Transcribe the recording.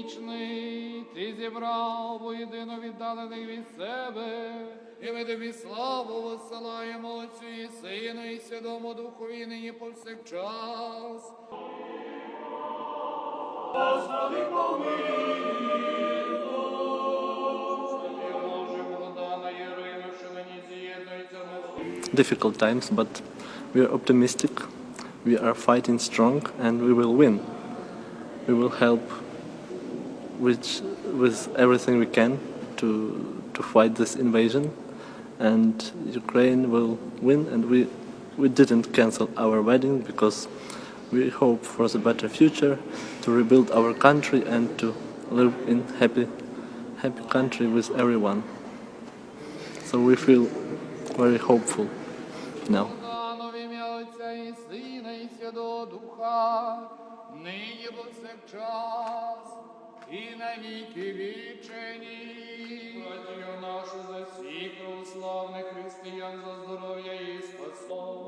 вічний, ти зібрав воєдино віддалених від себе, і ми тобі славу висилаємо Отцю і Сину, і Святому Духові, нині повсякчас. Господи, помилуй, difficult times, but we are optimistic, we are fighting strong, and we will win. We will help with everything we can to fight this invasion, and Ukraine will win, and we didn't cancel our wedding because we hope for a better future, to rebuild our country and to live in happy country with everyone. So we feel very hopeful now. Нині повсякчас і на віки вічені. Братію нашу за всіх православних християн, за здоров'я і спасіння.